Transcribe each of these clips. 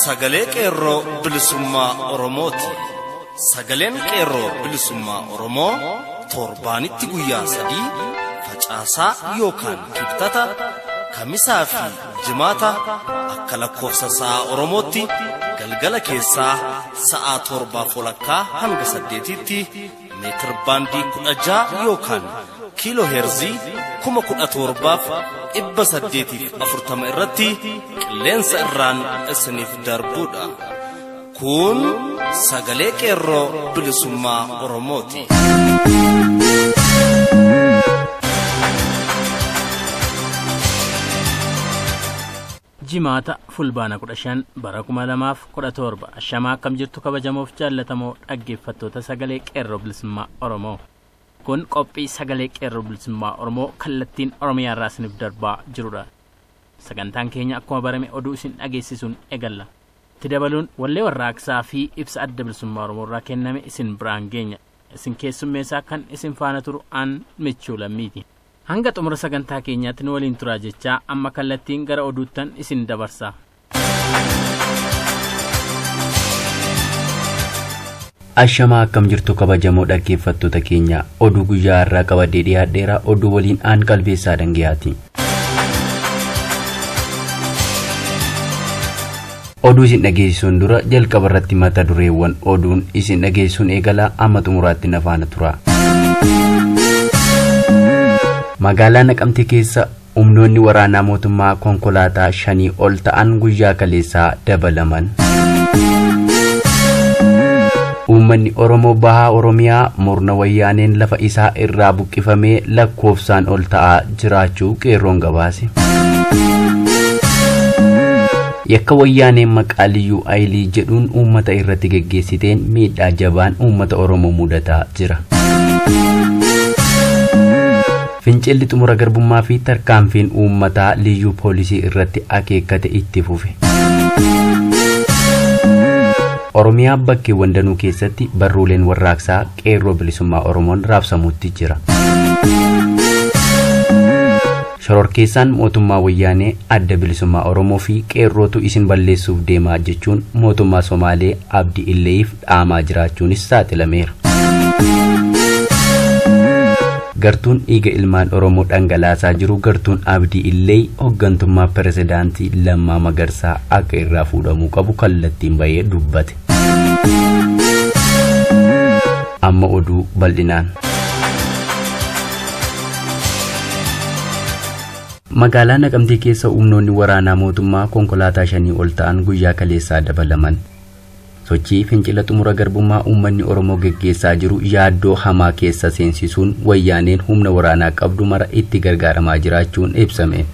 sagalee qeerroo bilisummaa Oromooti. Sagaleen qeerroo bilisummaa Oromoo torbaanitti guyyaa 3 facaasaa yookaan kibxata kamisaa fi jimaata akka lakkoofsa sa'a Oromootti galgala keessaa sa'a 7:00 hanga 8tti meetir baandii 16 yookaan kiiloo heerzii 17,840 irratti qilleensa irraan isiniif darbuudha. Kun sagalee qeerroo bilisummaa Oromooti. Jimaata fulbaana 15 bara 2017 ashamaa akkam jirtu kabajamoof jaallatamoo dhaggeeffattoota sagalee qeerroo bilisummaa Oromoo. Kun qophii sagalee qeerroo bilisummaa Oromoo kallattiin Oromiyaa irraa isiniif darbaa jirudha. Sagantaan keenya akkuma barame oduu isin dhageessisuun eegalla. Itti dabaluun wallee warraaqsaa fi ibsa adda bilisummaa Oromoo irraa kenname isin biraan geenya. Isin keessummeessaa kan isin faana turu aan Michuu Lammiiti. Hanga xumura sagantaa keenyaatti nu waliin turaa jechaa amma kallattiin gara oduuttan isin dabarsa. Ashamaa akkam jirtu kabajamoo dhaggeeffattoota keenya oduu guyyaa irraa qabadee dhiyaadheera oduu waliin aan qalbeessaa dangiyaati. Oduu isin dhageessisuun dura jalqaba irratti mata dureewwan oduun isin dhageessisuun eegala amma xumuraatti na faana tura. Magaalaa Naqamtee keessa humnoonni waraanaa mootummaa konkolaataa 5 ol ta'an guyyaa kaleessaa dabalaman. Uummanni Oromoo bahaa Oromiyaa murna wayyaaneen lafa isaa irraa buqqifamee lakkoofsaan ol ta'aa jiraachuu qeerroon gabaase. Yakka wayyaaneen maqaa Liyyuu Haayilii jedhuun uummata irratti geggeessiteen miidhaa jabaan uummata Oromoo mudataa jira. Fincilli xumura garbummaa fi tarkaanfiin uummataa liyyuu poolisii irratti akeekkate itti fufe. Oromiyaa bakkeewwan danuu keessatti barruuleen warraaqsaa qeerroo bilisummaa Oromoon raabsamuutti jira. Shororkeessaan mootummaa wayyaanee adda bilisummaa Oromoo fi qeerrootu isin balleessuuf deemaa jechuun mootummaa Somaalee Abdii Illeef dhaamaa jiraachuunis saaxilameera. Gartuun dhiiga ilmaan Oromoo dhangalaasaa jiru gartuun Abdii Illee hooggantummaa pirezidaantii Lammaa Magarsaa akka irraa fuudhamuu qabu kallattiin bahee dubbate. Amma oduu bal'inaan. Magaalaa Naqamtee keessa humnoonni waraanaa mootummaa konkolaataa 5 ol ta'an guyyaa kaleessaa dabalaman. Sochii fincila xumura garbummaa uummanni Oromoo geggeessaa jiru yaaddoo hamaa keessa seensisuun wayyaaneen humna waraanaa qabdu mara itti gargaaramaa jiraachuun ibsame.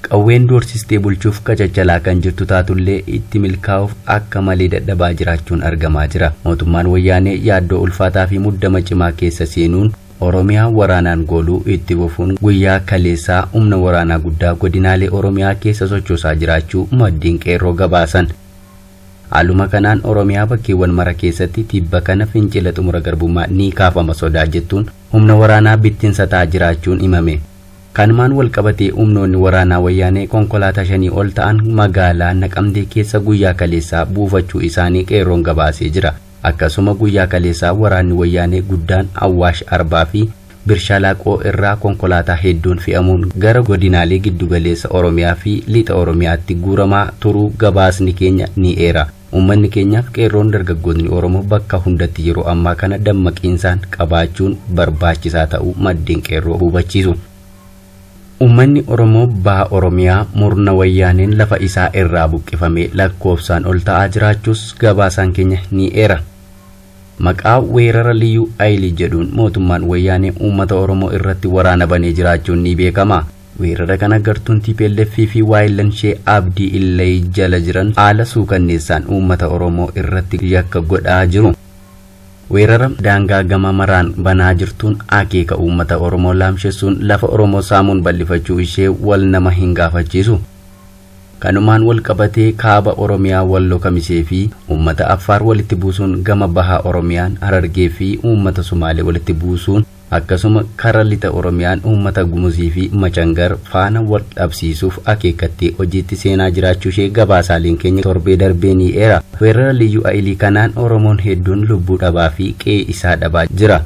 Qawween doorsistee bulchuuf kachachalaa kan jirtu taatullee itti milkaa'uuf akka malee dadhabaa jiraachuun argamaa jira. Mootummaan wayyaanee yaaddoo ulfaataa fi muddama cimaa keessa seenuun Oromiyaa waraanaan gooluu itti fufuun guyyaa kaleessaa humna waraanaa guddaa godinaalee Oromiyaa keessa sochoosaa jiraachuu maddiin qeerroo gabaasan. Haaluma kanaan Oromiyaa bakkeewwan mara keessatti tibba kana fincila xumura garbummaa ni kaafama sodaa jettuun humna waraanaa bittinsataa jiraachuun himame. Kanumaan walqabatee humnoonni waraanaa wayyaanee konkolaataa 5 ol ta'an magaalaa Naqamtee keessa guyyaa kaleessaa buufachuu isaanii qeerroon gabaasee jira. Akkasuma guyyaa kaleessaa waraanni wayyaanee guddaan Awwaash Arbaa fi Birshalaaqoo irraa konkolaataa hedduun fe'amuun gara godinaalee giddugaleessa Oromiyaa fi lixa Oromiyaatti guuramaa turuu gabaasni keenya ni eera. Uummanni keenyaaf qeerroon dargaggoonni Oromoo bakka hundatti yeroo ammaa kana dammaqiinsaan qabaachuun barbaachisaa ta'uu maddeen qeerroo hubachiisu. Uummanni Oromoo baha Oromiyaa murna wayyaaneen lafa isaa irraa buqqifamee lakkoofsaan ol ta'aa jiraachuus gabaasaan keenya ni eera. Maqaa weerara Liyyuu Haayilii jedhuun mootummaan wayyaanee uummata Oromoo irratti waraana banee jiraachuun ni beekama. Weerara kana gartuun TPLF fi waayillanshee Abdii Illee jala jiran haala suukanneessaan uummata Oromoo irratti yakka godhaa jiru. Weerara daangaa gama maraan banaa jirtuun akeeka uummata Oromoo laamsheessuun lafa Oromoo saamuun bal'ifachuu ishee wal nama hin gaafachiisu. Kanumaan wal qabatee kaaba Oromiyaa Walloo Kamisee fi uummata Affaar walitti buusuun gama bahaa Oromiyaan Harargee fi uummata Somaalee walitti buusuun akkasuma karaa lixa Oromiyaan uummata Gumuzii fi Machangar faana wal dhabsiisuuf akeekattee hojiitti seenaa jiraachuu ishee gabaasaaleen keenya torbee darbee ni eera. Weerara liyyuu ayilii kanaan Oromoon hedduun lubbuu dhabaa fi qe'ee isaa dhabaa jira.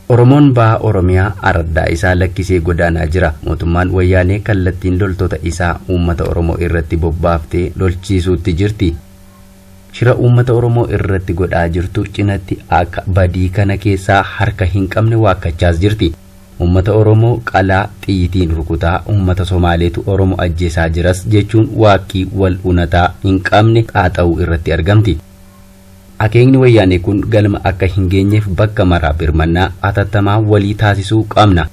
Oromoon baha Oromiyaa araddaa isaa lakkisee godaanaa jira. Mootummaan wayyaanee kallattiin loltoota isaa uummata Oromoo irratti bobbaaftee lolchiisuutti jirti. Shira uummata Oromoo irratti godhaa jirtu cinatti akka badii kana keessaa harka hin qabne waakkachaas jirti. Uummata Oromoo qalaa xiyyitiin rukutaa uummata Somaaleetu Oromoo ajjeesaa jiras jechuun waakkii wal unataa hin qabne xaaxa'uu irratti argamti. Akeekni wayyaanee kun galma akka hin geenyeef bakka maraa birmannaa atattamaa walii taasisuu qabna.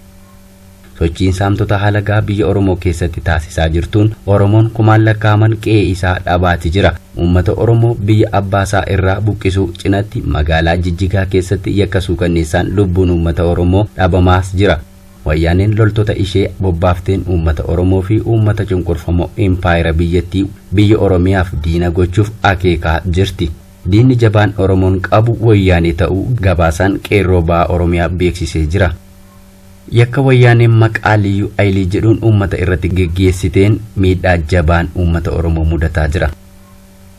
Sochiin saamtota halagaa biyya Oromoo keessatti taasisaa jirtuun Oromoon kumaan lakkaaman qe'ee isaa dhabaati jira. Uummata Oromoo biyya abbaasaa irraa buqqisuu cinatti magaalaa Jijjigaa keessatti yakka suukanneessaan lubbuun uummata Oromoo dhabamaas jira. Wayyaaneen loltoota ishee bobbaafteen uummata Oromoo fi uummata cunqurfamoo impaayera biyyattii biyya Oromiyaaf diina gochuuf akeekaa jirti. Diinni jabaan Oromoon qabu wayyaanee ta'uu gabaasaan qeerroo baha Oromiyaa beeksisee jira. Yakka wayyaaneen maqaa liyyuu ayilii jedhuun uummata irratti geggeessiteen miidhaa jabaan uummata Oromoo mudataa jira.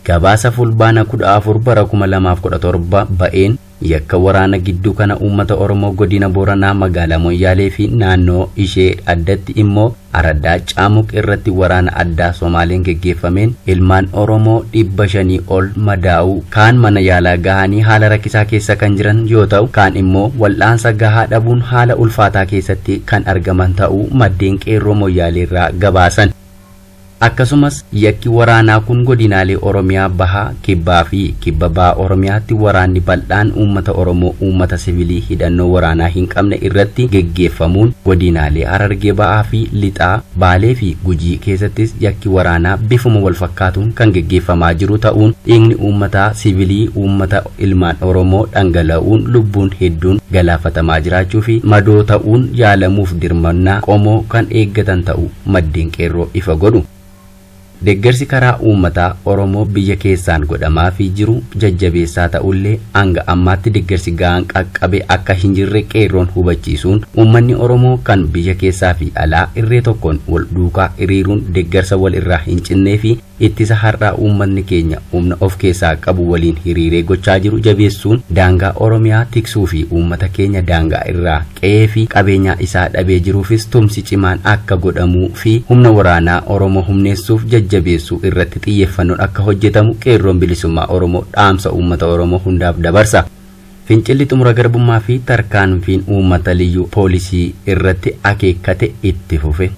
Gabaasa fulbaana 14 bara 2017 ba'een yakka waraana gidduu kana uummata Oromoo godina Booranaa magaalaa Moyyaalee fi naannoo ishee addatti immoo araddaa Caamuq irratti waraana addaa Somaaleen geggeeffameen ilmaan Oromoo 500 ol madaa'uu kaan mana yaalaa gahanii haala rakkisaa keessa kan jiran yoo ta'u kaan immoo wal'aansa gahaa dhabuun haala ulfaataa keessatti kan argaman ta'uu maddeen qeerroo Moyyaalee irraa gabaasan. Akkasumas yakki waraanaa kun godinaalee Oromiyaa bahaa kibbaa fi kibba bahaa Oromiyaatti waraanni bal'aan uummata Oromoo uummata siviilii hidhannoo waraanaa hin qabne irratti geggeeffamuun godinaalee Harargee bahaa fi lixaa Baalee fi Gujii keessattis yakki waraanaa bifuma wal fakkaatuun kan geggeeffamaa jiru ta'uun dhiigni uummataa siviilii uummata ilmaan Oromoo dhangala'uun lubbuun hedduun galaafatamaa jiraachuu fi madoo ta'uun yaalamuuf dirmannaa qomoo kan eeggatan ta'uu maddeen qeerroo ifa godhu. Deeggarsi karaa uummataa Oromoo biyya keessaan godhamaa fi jiru jajjabeessaa ta'ullee hanga ammaatti deeggarsi gahaan qaqqabe akka hin jirre qeerroon hubachiisuun uummanni Oromoo kan biyya keessaa fi alaa irree tokkoon wal duukaa hiriiruun deeggarsa wal irraa hin cinnee fi ittisa har'aa uummanni keenya humna of keessaa qabu waliin hiriiree gochaa jiru jabeessuun daangaa Oromiyaa tiksuu fi uummata keenya daangaa irraa qe'ee fi qabeenya isaa dhabee jiruufis tumsi cimaan akka godhamuu fi humna waraanaa Oromoo humneessuuf jajjabeessuu irratti xiyyeeffannoon akka hojjetamu qeerroon bilisummaa Oromoo dhaamsa uummata Oromoo hundaaf dabarsa. Fincilli xumura garbummaa fi tarkaanfiin uummata liyyuu poolisii irratti akeekkate itti fufe.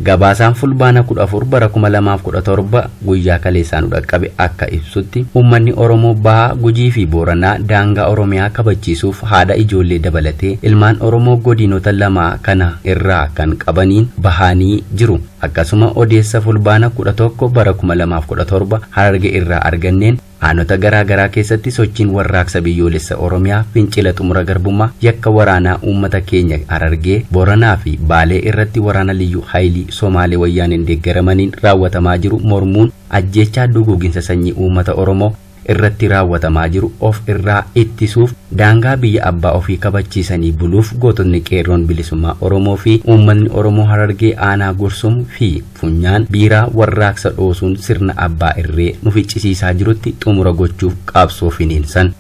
Gabaasaan fulbaana 14 bara 2017 guyyaa kaleessaan dhaqqabe akka ibsutti uummanni Oromoo bahaa Gujii fi Booranaa daangaa Oromiyaa kabachiisuuf haadha ijoollee dabalatee ilmaan Oromoo godinoota lama kana irraa kan qabaniin bahanii jiru. Akkasuma odeessa fulbaana 11 bara 2017 Harargee irraa arganneen aanota garaa garaa keessatti sochiin warraaqsa biyyoolessa Oromiyaa fincila xumura garbummaa yakka waraanaa uummata keenya Harargee Booranaa fi Baalee irratti waraana liyyuu haayilii Somaalee wayyaaneen deeggaramaniin raawwatamaa jiru mormuun ajjeechaa duguuginsa sanyii uummata Oromoo irratti raawwatamaa jiru of irraa ittisuuf daangaa biyya abbaa ofii kabachiisanii buluuf gootonni qeerroon bilisummaa Oromoo fi uummanni Oromoo Harargee aanaa Gursum fi Funyaan biiraa warraaqsa dhoosuun sirna abbaa irree nu ficcisiisaa jirutti xumura gochuuf qabsoo finiinsan.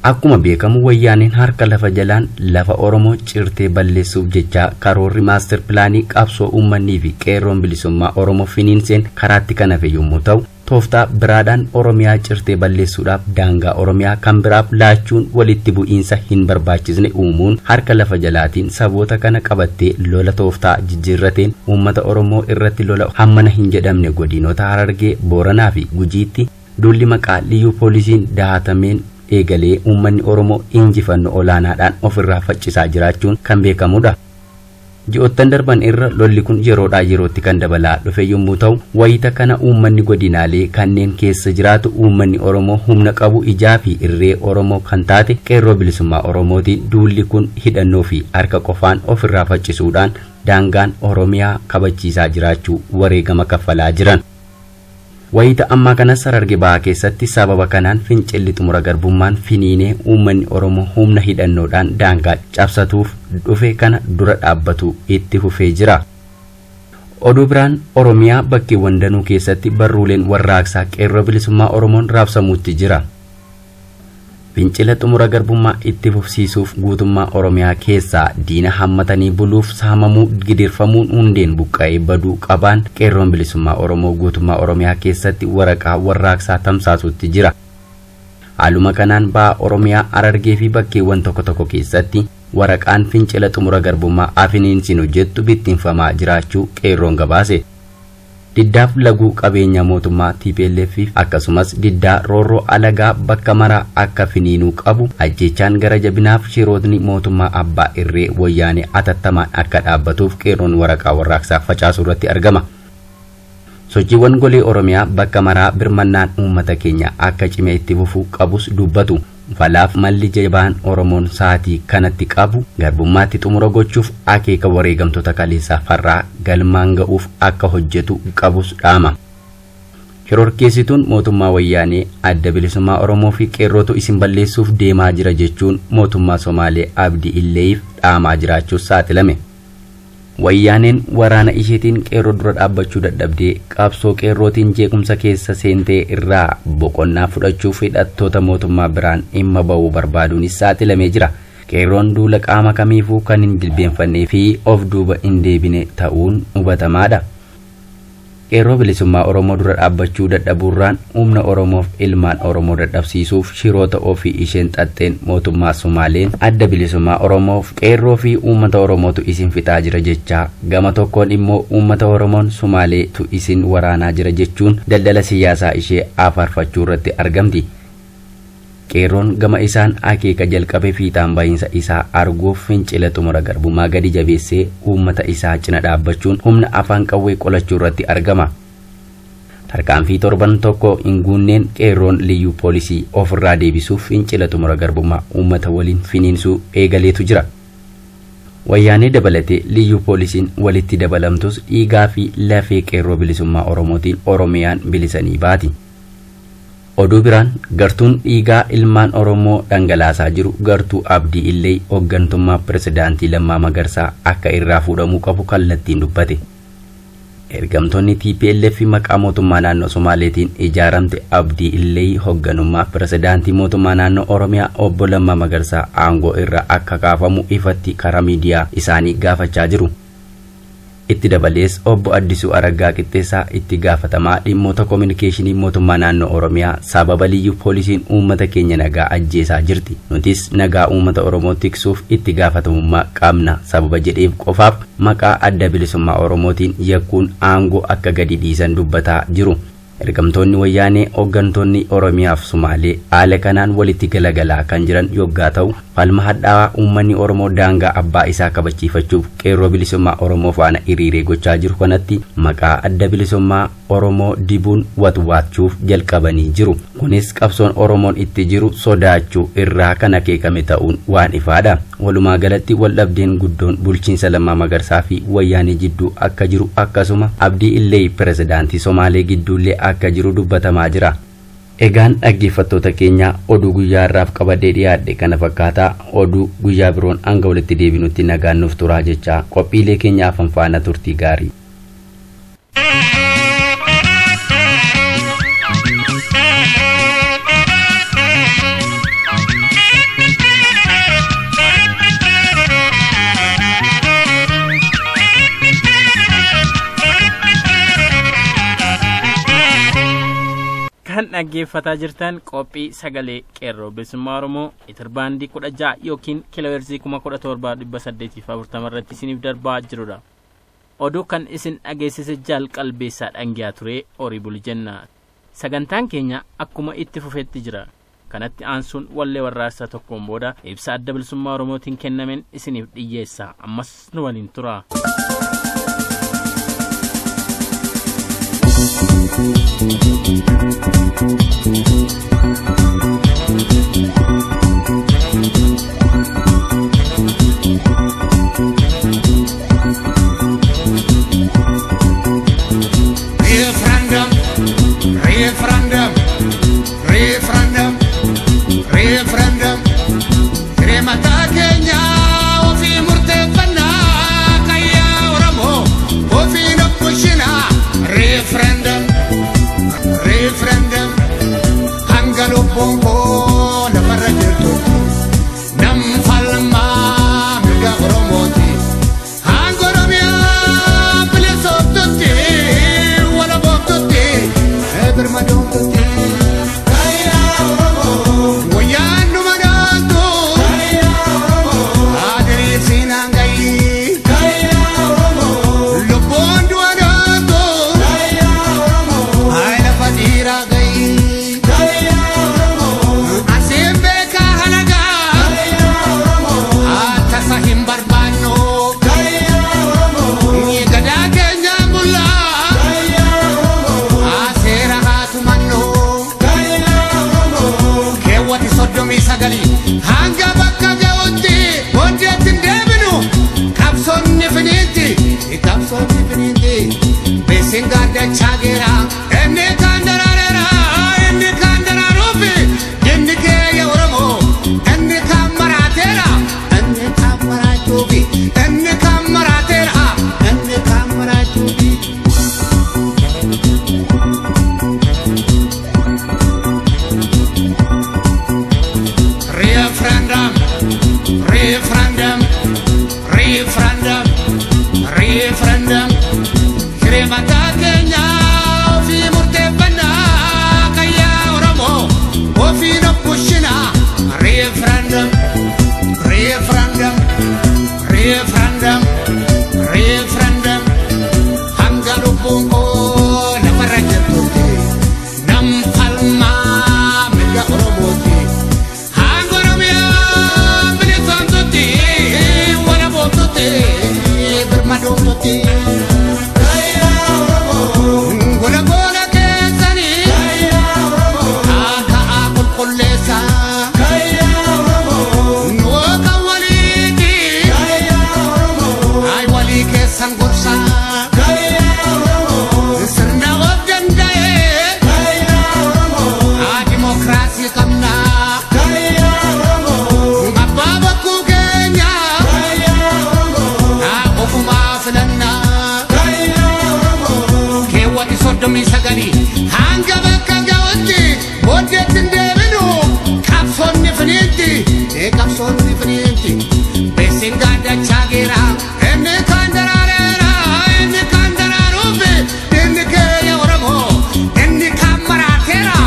Akkuma beekamu wayyaaneen harka lafa jalaan lafa Oromoo cirtee balleessuuf jecha karoorri maaster pilaanii qabsoo uummanni fi qeerroon bilisummaa Oromoo finiinseen karaatti kan hafe yommuu ta'u tooftaa biraadhaan Oromiyaa cirtee balleessuudhaaf daangaa Oromiyaa kan biraaf laachuun walitti bu'iinsa hin barbaachisne uumuun harka lafa jalaatiin saboota kana qabattee lola tooftaa jijjiirrateen uummata Oromoo irratti lola hammana hin jedhamne godinoota Harargee Booranaa fi Gujiitti duulli maqaa liyyuu poolisiin dahatameen eegalee uummanni Oromoo injifannoo olaanaadhaan ofirraa faccisaa jiraachuun kan beekamudha. Ji'oottan darban irra lolli kun yeroodhaa yerootti kan dabalaa dhufe yommuu ta'u wayita kana uummanni godinaalee kanneen keessa jiraatu uummanni Oromoo humna qabu ijaa fi irree Oromoo kan taate qeerroo bilisummaa Oromootiin duulli kun hidhannoo fi harka qofaan ofirraa faccisuudhaan daangaan Oromiyaa kabachiisaa jiraachuu wareegama kaffalaa jiran. Wayita amma kanas Hararge Bahaa keessatti sababa kanaan fincilli xumura garbummaan finiinee uummanni Oromoo humna hidhannoodhaan daangaa cabsatuuf dhufe kana dura dhaabbatu itti fufee jira. Oduu biraan Oromiyaa bakkeewwan danuu keessatti barruuleen warraaqsaa qeerroo bilisummaa Oromoon raabsamuutti jira. Fincila xumura garbummaa itti fufsiisuuf guutummaa Oromiyaa keessaa diina hammatanii buluuf saamamuu gidirfamuun hundeen buqqa'ee baduu qabaan qeerroon bilisummaa Oromoo guutummaa Oromiyaa keessatti waraqaa warraaqsaa tamsaasuutti jira. Haaluma kanaan baha Oromiyaa Harargee fi bakkeewwan tokko tokko keessatti waraqaan fincila xumura garbummaa afiniinsin hojjettu bittinfamaa jiraachuu qeerroon gabaase. Diddaaf laguu qabeenya mootummaa TPLF akkasumas diddaa roorroo alagaa bakka maraa akka finiinuu qabu ajjechaan gara jabinaaf shirootni mootummaa abbaa irree wayyaanee atattamaan akka dhaabbatuuf qeerroon waraqaa warraaqsaa facaasuu irratti argama. Sochiiwwan golee Oromiyaa bakka maraa birmannaan uummata keenya akka cimee itti fufuu qabus dubbatu. Falaaf malli jabaan Oromoon saatii kanatti qabu garbummaatti xumura gochuuf akeeka wareegamtoota kaleessaa farraa galmaan ga'uuf akka hojjetu qabus dhaama. Shororkeessituun mootummaa wayyaanee adda bilisummaa Oromoo fi qeerrootu isin balleessuuf deemaa jira jechuun mootummaa Somaalee Abdii Illeef dhaamaa jiraachuus saaxilame. Wayyaaneen waraana isheetiin qeerroo dura dhaabbachuu dadhabdee qabsoo qeerrootiin jeequmsa keessa seentee irraa boqonnaa fudhachuuf hidhattoota mootummaa biraan dhimma ba'uu barbaaduunis saaxilamee jira. Qeerroon duula qaama kamiifuu kan hin jilbeenfannee fi of duuba hin deebine ta'uun hubatamaadha. Qeerroo bilisummaa Oromoo dura dhaabbachuu dadhabuurraan humna Oromoof ilmaan Oromoo dadhabsiisuuf shiroota ofii isheen xaxxeen mootummaa Somaaleen adda bilisummaa Oromoof qeerroo fi uummata Oromootu isin fixaa jira jechaa gama tokkoon immoo uummata Oromoon Somaaleetu isin waraanaa jira jechuun daldala siyaasaa ishee afarfachuu irratti argamti. Qeerroon gama isaan akeeka jalqabe fiixaan bahiinsa isaa arguuf fincila xumura garbummaa gadi jabeessee uummata isaa cina dhaabbachuun humna afaan qawwee qolachuu irratti argama. Tarkaanfii torban tokko hin guunneen qeerroon liyyuu poolisii ofirraa deebisuuf fincila xumura garbummaa uummata waliin finiinsuu eegaleetu jira. Wayyaanee dabalatee liyyuu poolisiin walitti dabalamtus dhiigaa fi lafee qeerroo bilisummaa Oromootiin Oromiyaan bilisanii baati. Oduu biraan gartuun dhiigaa ilmaan Oromoo dhangalaasaa jiru gartuu Abdii Illee hooggantummaa pirezidaantii Lammaa Magarsaa akka irraa fuudhamuu qabu kallattiin dubbate. Ergamtoonni TPLF maqaa mootummaa naannoo Somaaleetiin ijaaramte Abdii Illee hoogganummaa pirezidaantii mootummaa naannoo Oromiyaa obbo Lammaa Magarsaa aangoo irraa akka kaafamu ifatti karaa miidiyaa isaanii gaafachaa jiru. Itti dabalees obbo Addisuu Araggaa Qixxeessaa itti gaafatamaa dhimmoota kominikeeshinii mootummaa naannoo Oromiyaa sababa liyyuu poolisiin uummata keenya nagaa ajjeesaa jirti. Nutis nagaa uummata Oromoo tiksuuf itti gaafatamummaa qabna sababa jedheef qofaaf maqaa adda bilisummaa Oromootiin yakkuun aangoo akka gadi dhiisan dubbataa jiru. Ergamtoonni wayyaanee hooggantoonni Oromiyaaf Somaalee haala kanaan walitti galagalaa kan jiran yoggaa ta'u falma hadhaawaa uummanni Oromoo daangaa abbaa isaa kabachiifachuuf qeerroo bilisummaa Oromoo faana hiriiree gochaa jiru kanatti maqaa adda bilisummaa Oromoo dibuun watwaachuuf jalqabanii jiru. Kunis qabsoon Oromoon itti jiru sodaachuu irraa kan akeekame ta'uun waan ifaadha. Walumaa galatti waldhabdeen guddoon bulchiinsa Lammaa Magarsaa fi wayyaanee jidduu akka jiru akkasuma Abdii Illee pirezidaantii Somaalee gidduullee akka jiru dubbatamaa jira. Egaan dhaggeeffattoota keenya oduu guyyaa irraaf qabadee dhiyaadhe kana fakkaataa oduu guyyaa biroon hanga walitti deebinutti nagaan nuuf turaa jechaa qophiilee keenyaaf faana turtii gaarii. kan dhaggeeffataa jirtan qophii sagalee qeerroo bilisummaa Oromoo itirbaandii 16 yookiin kiilooheerzii 17,840 irratti isiniif darbaa jirudha. Oduu kan isin dhageessise jaal qalbeessaa dhangiyaa ture horii buli jenna. Sagantaan keenya akkuma itti fufetti jira. Kanatti aansuun wallee warraaqsaa tokkoon booda ibsa adda bilisummaa Oromootiin kennamen isiniif dhiyyeessa. Ammas nu waliin tura. Referendum referendum, referendum, referendum. Remata Kenya ofi murtefana kaya Oromo ofi nakushina referendum, referendum. Hangalo bongo na marajerto nam falma mega Oromoti Hangoromia plesototi wala bokoti ebermadototi kaya Oromo wayanu madato kaya Oromo adri sinangai kaya Oromo lobondo adato kaya Oromo ayla fatira gai kaya Oromo asembe kahalaga kaya Oromo atasahim barbano kaya Oromo ni gadage nyamula kaya Oromo asera hatumano kaya Oromo kewati sodomi sagali hanga bakka gawti wonde tindebinu kapson nifiniti besinga de chagera enne kandarara enne kandararufi enne ke Oromo enne kamaratera enne kamaratubi enne kamaratera enne kamaratubi referendum, referendum, referendum, referendum. Remata Kenya ofi murtefana kaya Oromo ofi nakushina referendum, referendum, referendum, referendum. Hangalo bongo na marajerto nam palma mega Oromoti Hangoromia plesototi wala bokoti bermadototi kaya Oromo gola gola kesani kaya Oromo aka akul kullesa kaya Oromo no kawaliti kaya Oromo ay wali kesan gorsa kaya Oromo sirna wabdandaye kaya Oromo a demokrasi kamna kaya Oromo mababa kugenya kaya Oromo a ofuma filanna kaya Oromo kewati sodomi sagali hanga bakka gawti wonde tindebinu kapson nifiniti kapson nifiniti besinga da chagera enne kandarara enne kandararufi enne ke Oromo enne kamaratera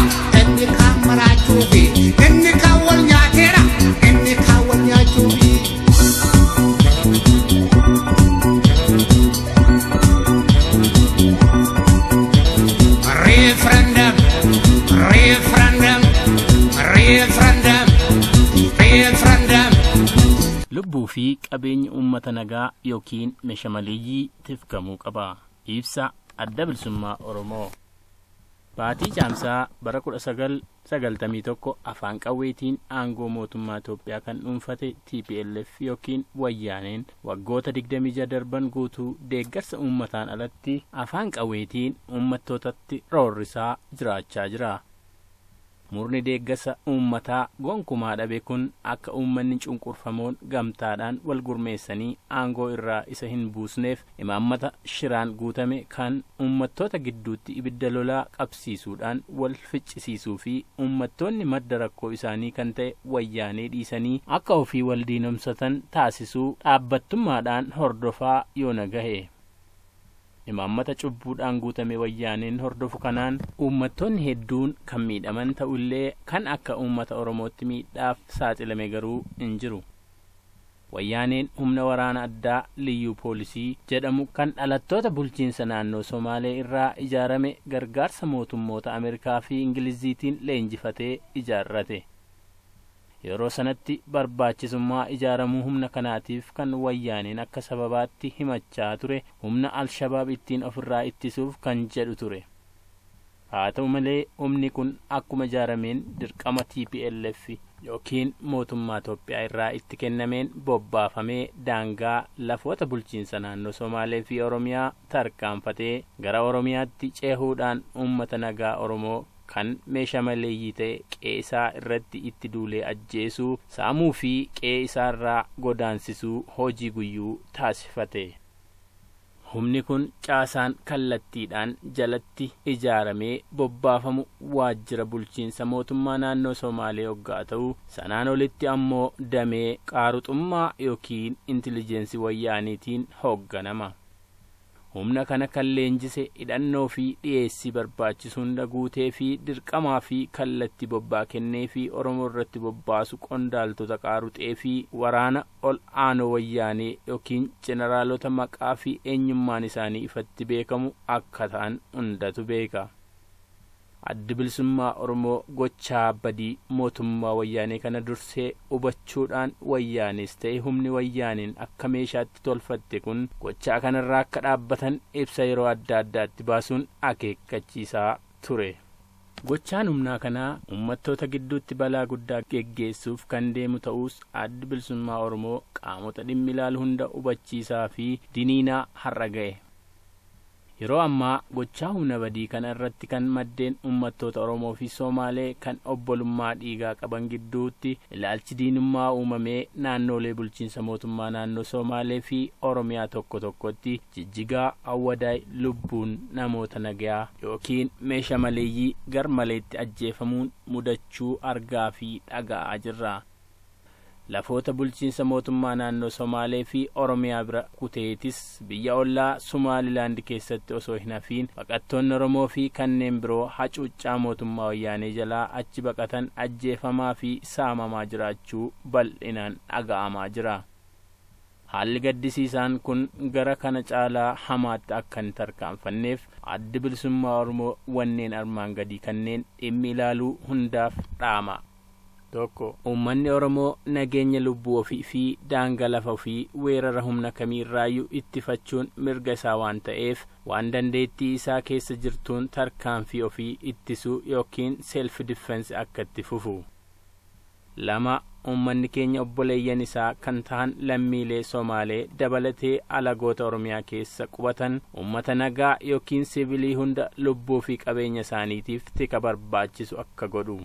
enne kamaratubi enne kawalnyatera enne kawalnyatubi referendum, referendum, referendum, referendum. lubbuu fi qabeenya uummata nagaa yookiin meeshamaleeyyii tifkamuu qaba. Ibsa adda bilisummaa Oromoo. Baatii Caamsaa bara 1991 afaan qawweetiin aangoo mootummaa Itoophiyaa kan dhuunfate TPLF yookiin wayyaaneen waggoota 26 darban guutuu deeggarsa uummataan alatti afaan qawweetiin uummattootatti roorrisaa jiraachaa jira. Murni deeggarsa uummataa gonkumaa dhabe kun akka uummanni cunqurfamoon gamtaadhaan wal gurmeessanii aangoo irraa isa hin buusneef imaammata shiraan guutame kan uummattoota gidduutti ibidda lolaa qabsiisuudhaan wal ficcisiisuu fi uummattoonni madda rakkoo isaanii kan ta'e wayyaanee dhiisanii akka ofii wal diinomsatan taasisuu dhaabbattummaadhaan hordofaa yoo nagahe. imaammata cubbuudhaan guutame wayyaaneen hordofu kanaan uummattoonni hedduun kan miidhaman ta'ullee kan akka uummata Oromootti miidhaaf saaxilame garuu hin jiru. Wayyaaneen humna waraana addaa liyyuu poolisii jedhamu kan dhalattoota bulchiinsa naannoo Somaalee irraa ijaarame gargaarsa mootummoota Ameerikaa fi Ingiliziitiin leenjifatee ijaarrate. yeroo sanatti barbaachisummaa ijaaramuu humna kanaatiif kan wayyaaneen akka sababaatti himachaa ture humna Al-Shabaab ittiin ofirraa ittisuuf kan jedhu ture. haa ta'u malee humni kun akkuma ijaarameen dirqama TPLF yookiin mootummaa Itoophiyaa irraa itti kennameen bobbaafamee daangaa lafoota bulchiinsa naannoo Somaalee fi Oromiyaa tarkaanfatee gara Oromiyaatti cehuudhaan uummata nagaa Oromoo kan meeshaa maleeyyii ta'e qe'ee isaa irratti itti duulee ajjeesuu, saamuu fi qe'ee isaa irraa godaansisuu hojii guyyuu taasifate. Humni kun caasaan kallattiidhaan jalatti ijaaramee bobbaafamu waajjira bulchiinsa mootummaa naannoo Somaalee hoggaa ta'u, sanaan olitti ammoo damee qaaruxummaa yookiin intilijeensii wayyaaniitiin hoogganama. Humna kana kan leenjise hidhannoo fi dhiyeessii barbaachisu hunda guutee fi dirqamaa fi kallatti bobbaa kennee fi Oromoo irratti bobbaasu qondaaltota qaaruxee fi waraana ol aanoo wayyaanee yookiin jeneraalota maqaa fi eenyummaan isaanii ifatti beekamu akka ta'an hundatu beeka. Addi Bilisummaa Oromoo gochaa badii mootummaa wayyaanee kana dursee hubachuudhaan wayyaanis ta'e humni wayyaaniin akka meeshaatti tolfatte kun gochaa kanarraa akka dhaabbatan ibsa yeroo adda addaatti baasuun akeekkachiisaa ture. Gochaan humnaa kanaa uummattoota gidduutti balaa guddaa geggeessuuf kan deemu ta'us Addi Bilisummaa Oromoo qaamota dhimmi ilaalu hunda hubachiisaa fi diniinaa har'a ga'e. Yeroo ammaa gochaa humna badii kana irratti kan maddeen uummattoota Oromoo fi Somaalee kan obbolummaa dhiigaa qaban gidduutti ilaalchi diinummaa uumamee naannoolee bulchiinsa mootummaa naannoo Somaalee fi Oromiyaa tokko tokkotti Jijjigaa, Awwadaay lubbuun namoota nagayaa yookiin meeshaa maleeyyii garmaleetti ajjeefamuun mudachuu argaa fi dhaga'aa jirra. Lafoota bulchiinsa mootummaa naannoo Somaalee fi Oromiyaa bira kuteetis biyya ollaa Somaalilaand keessatti osoo hin hafiin baqattoonni Oromoo fi kanneen biroo hacuuccaa mootummaa wayyaanee jalaa achi baqatan ajjeefamaa fi saamamaa jiraachuu bal'inaan dhaga'amaa jira. Haalli gaddisiisaan kun gara kana caalaa hamaatti akka hin tarkaanfanneef Addi Bilisummaa Oromoo wanneen armaan gadii kanneen dhimmi ilaaluu hundaaf dhaama. Tokko, uummanni Oromoo nageenya lubbuu ofii fi daangaa lafa ofii weerara humna kamiirraayyuu ittifachuun mirga isaa waan ta'eef waan dandeettii isaa keessa jirtuun tarkaanfii ofii ittisuu yookiin self defense akka itti fufu. 2. Uummanni keenya obboleeyyan isaa kan ta'an lammiilee Somaalee dabalatee alagoota Oromiyaa keessa qubatan uummata nagaa yookiin siviilii hunda lubbuu fi qabeenya isaaniitiif tika barbaachisu akka godhu.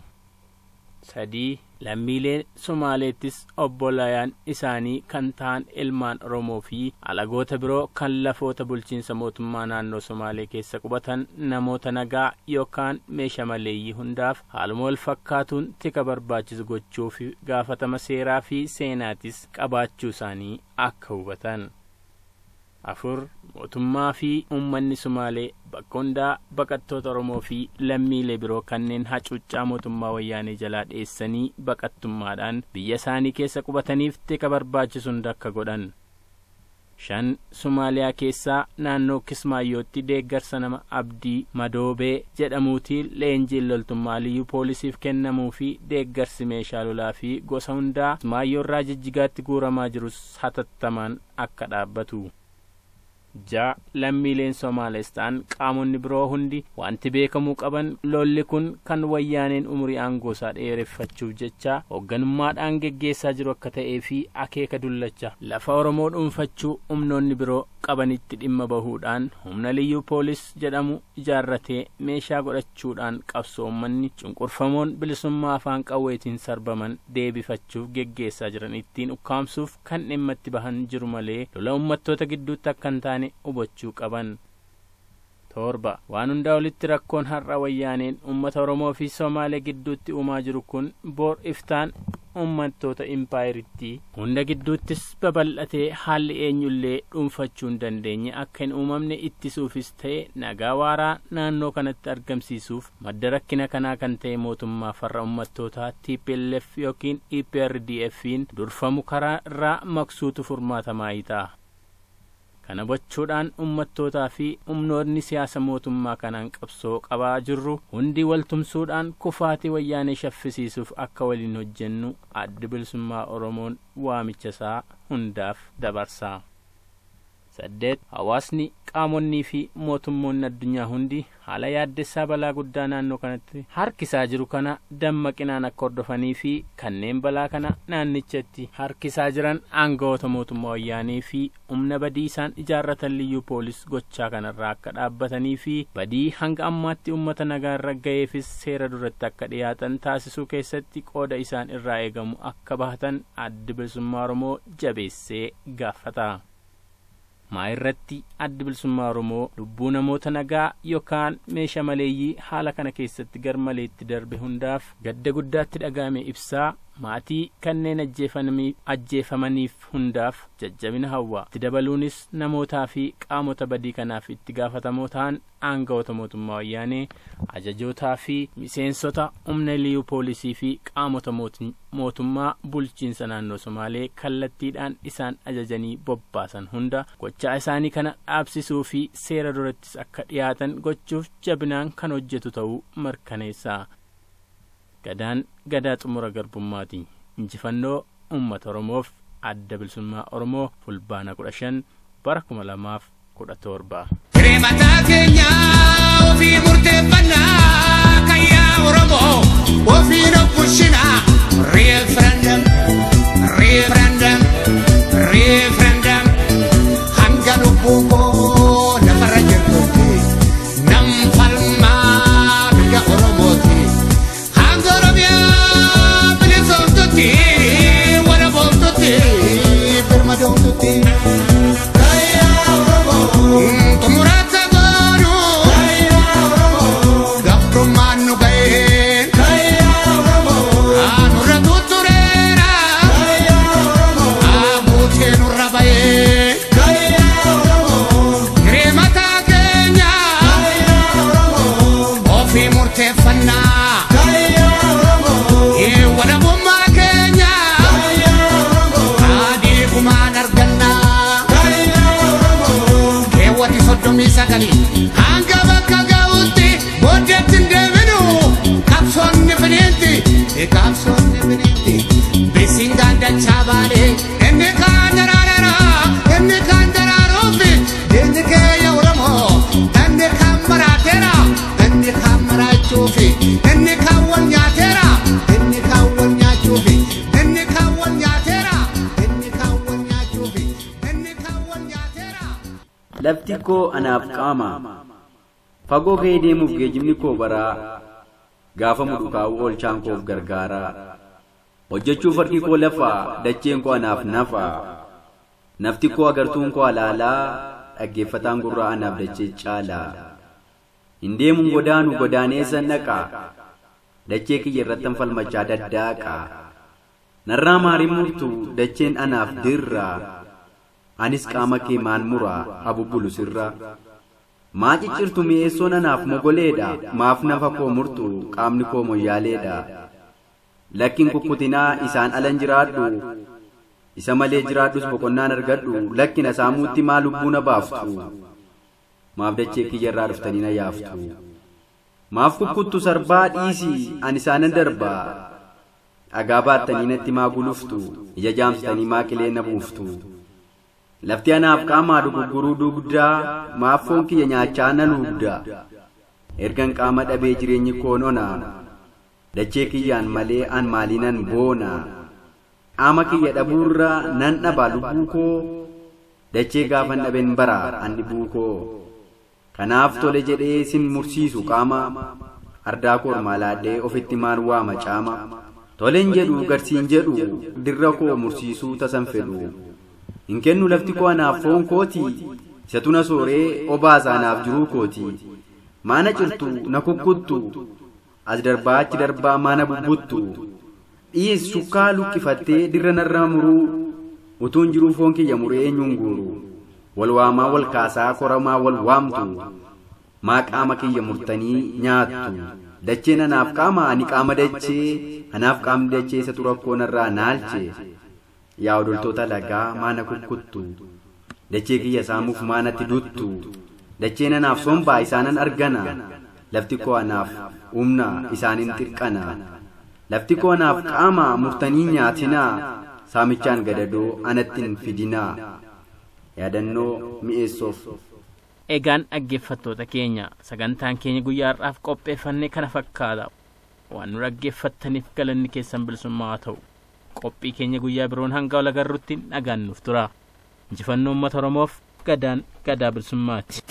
3. Lammiileen Somaaleettis obboleeyyan isaanii kan ta'an ilmaan Oromoo fi alagoota biroo kan lafoota bulchiinsa mootummaa naannoo Somaalee keessa qubatan namoota nagaa yookaan meeshaa maleeyyii hundaaf haaluma wal fakkaatuun tika barbaachisu gochuu fi gaafatama seeraa fi seenaatis qabaachuu isaanii akka hubatan. 4. Mootummaa fi uummanni Somaalee bakka hundaa baqattoota Oromoo fi lammiilee biroo kanneen hacuuccaa mootummaa wayyaanee jalaa dheessanii baqattummaadhaan biyya isaanii keessa qubataniif tika barbaachisu hunda akka godhan. 5. Somaaliyaa keessaa naannoo Kismaayyootti deeggarsa nama Abdii Madoobee jedhamuutiin leenjiin loltummaa liyyuu poolisiif kennamuu fi deeggarsi meeshaa lolaa fi gosa hundaa Kismaayyoorraa Jijjigaatti guuramaa jirus hatattamaan akka dhaabbatu. 6. Lammiileen Somaalees ta'an qaamonni biroo hundi wanti beekamuu qaban lolli kun kan wayyaaneen umurii aangoosaa dheereffachuuf jecha hoogganummaadhaan geggeessaa jiru akka ta'ee fi akeeka dullacha lafa Oromoo dhuunfachuu humnoonni biroo qabanitti dhimma bahuudhaan humna liyyuu poolis jedhamu ijaarratee meeshaa godhachuudhaan qabsoo uummanni cunqurfamoon bilisummaa afaan qawweetiin sarbaman deebifachuuf geggeessaa jiran ittiin ukkaamsuuf kan dhimma itti bahan jiru malee lola uummattoota gidduutti akka hin taane hubachuu qaban. 7. Waan hundaa olitti rakkoon har'a wayyaaneen uummata Oromoo fi Somaalee gidduutti uumaa jiru kun boor iftaan uummattoota impaayiritti hunda gidduuttis babal'atee haalli eenyullee dhuunfachuu hin dandeenye akka hin uumamne ittisuufis ta'e nagaa waaraa naannoo kanatti argamsiisuuf madda rakkina kanaa kan ta'e mootummaa farra uummattootaa TPLF yookiin EPRDF'n durfamu karaa irraa maqsuutu furmaatamaa ta'a. Kana gochuudhaan uummattootaa fi humnoonni siyaasa mootummaa kanaan qabsoo qabaa jirru hundi waltumsuudhaan kufaatii wayyaanee shaffisiisuuf akka waliin hojjennu Addi Bilisummaa Oromoon waamicha isaa hundaaf dabarsaa. 8 hawaasni qaamonni fi mootummoonni addunyaa hundi haala yaaddessaa balaa guddaa naannoo kanatti harkisaa jiru kana dammaqinaan akka hordofanii fi kanneen balaa kana naannichatti harkisaa jiran aangawoota mootummaa wayyaanee fi humna badii isaan ijaarratan liyyuu poolis gochaa kanarraa akka dhaabbatanii fi badii hanga ammaatti uummata nagaa irra ga'eefis seera duratti akka dhiyaatan taasisuu keessatti qooda isaan irraa eegamu akka bahatan Adda Bilisummaa Oromoo jabeessee gaafata. Maayirratti Adda Bilisummaa Oromoo lubbuu namoota nagaa yookaan meeshaa maleeyyii haala kana keessatti garmaleetti darbe hundaaf gadda guddaatti dhaga'ame ibsaa maatii kanneen ajjeefamaniif hundaaf jajjabina hawwa. Itti dabaluunis namootaa fi qaamota badii kanaaf itti gaafatamoo ta'an aangawoota mootummaa wayyaanee, ajajootaa fi miseensota humna liyyuu poolisii fi qaamota mootummaa bulchiinsa naannoo Somaalee kallattiidhaan isaan ajajanii bobbaasan hunda gochaa isaanii kana dhaabsisuu fi seera durattis akka dhiyaatan gochuuf jabinaan kan hojjetu ta'uu mirkaneessa. Gadaan gadaa xumura garbummaati. Injifannoo uummata Oromoof. Adda Bilisummaa Oromoo fulbaana 15 bara 2017. Mataa keenya ofii murteeffannaa kayyaa Oromoo ofii bulchinaa. Referendum, referendum, referendum. Hanga lubbuu koo lafarra jirtutti nam falmaa biyya Oromooti. Hanga Oromiyaa bilisoomtutti wala boomtutti birmadoomtutti. Tumurata goonu gabrumaan nu ga'ee nurra tuttureera abuutee nurra ba'ee hiree mataa keenya ofii murteeffannaa walabummaa keenya adiikumaan argannaa. Sodomi sagali hanga bakka ga'utti booddeetti hin deebinu qabsoonni finiinti bisiin gaandachaa baalee inni kaan daraaruufi inni keenya Oromoo inni kaan maraateera inni kaan maraachuufi inni kaan wal nyaateera inni kaan wal nyaachuufi inni kaan wal nyaateera inni kaan wal nyaachuufi inni kaan wal nyaateera. Lafti koo anaaf qaama fagoo ka'ee deemuuf geejjibni koo baraa gaafa mudhukaa'u oolchaan koof gargaaraa hojjechuuf harki koo lafaa dacheen koo anaaf nafaa nafti koo agartuun koo alaalaa dhaggeeffataan gurraa anaaf dachee caalaa hin deemuun godaanu godaaneessan dhaqaa dachee kiyya irrattan falmachaa daddaaqaa narraa maarii murtu dacheen anaaf dirraa. Anis qaama kee maan muraa abubbulu sirraa maa ciccirtu mi'eessoon anaaf mogoleedha maaf nafa koo murtu qaamni koo moyyaaleedha lakkin kukkutinaa isaan alan jiraadhu isa malee jiraadhus boqonnaan argadhu lakkina saamuutti maa lubbuuna baaftu maaf dachee kiyyarraa dhuftanii na yaaftu maaf kukkuttu sarbaa dhiisii ani isaanan darbaa dhagaa baattanii natti maa guluftu ija jaamsitanii maa qilee na buuftu. Lafti anaaf qaamaa dugugguruu dugdaa maaf foon kiyya nyaachaa na luugdaa ergan qaama dhabee jireenyi koon onaa dachee kiyyaan malee an maaliinan boonaa qaama kiyya dhabuurra nan dhabaa lubbuu koo dachee gaafan dhaben baraa an dhibuu koo kanaaf tole jedhee sin mursiisu qaama ardaa kormaa laadhee ofitti maan waama caama tolen jedhu garsiin jedhu dirra koo mursiisuu tasan fedhu. Hin kennu lafti koo anaaf foon kooti isatu na sooree obaasa anaaf jiruu kooti maana cirtu na kukkuttu as darbaa achi darbaa maana bubbuttu dhiis shukkaa lukkifattee dirra narraa muruu utuun jiruu foon kiyya muree eenyuun guuru wal waamaa wal kaasaa koramaa wal waamtu maa qaama kiyya murtanii nyaattu dacheen anaaf qaama ani qaama dachee anaaf qaamni dachee isatu rakkoo narraa naalche. Yaa odoltoota lagaa maana kukkuttu dachee kiyya saamuuf maanatti duttu dacheen anaaf sombaa isaanan argana lafti koo anaaf humna isaanin xirqana lafti koo anaaf qaama murtanii nyaatinaa saamichaan gadadoo anattin fidinaa yaadannoo mi'eessuuf. Egaan dhaggeeffattoota keenya sagantaan keenya guyyaa har'aaf qopheeffannee kana fakkaata. Waan nu dhaggeeffattaniif galanni keessan bilisummaa haa ta'u. Qophii keenya guyyaa biroon hanga wal agarruutti nagaan nuuf tura. Injifannoo uummata Oromoof gadaan gadaa bilisummaati.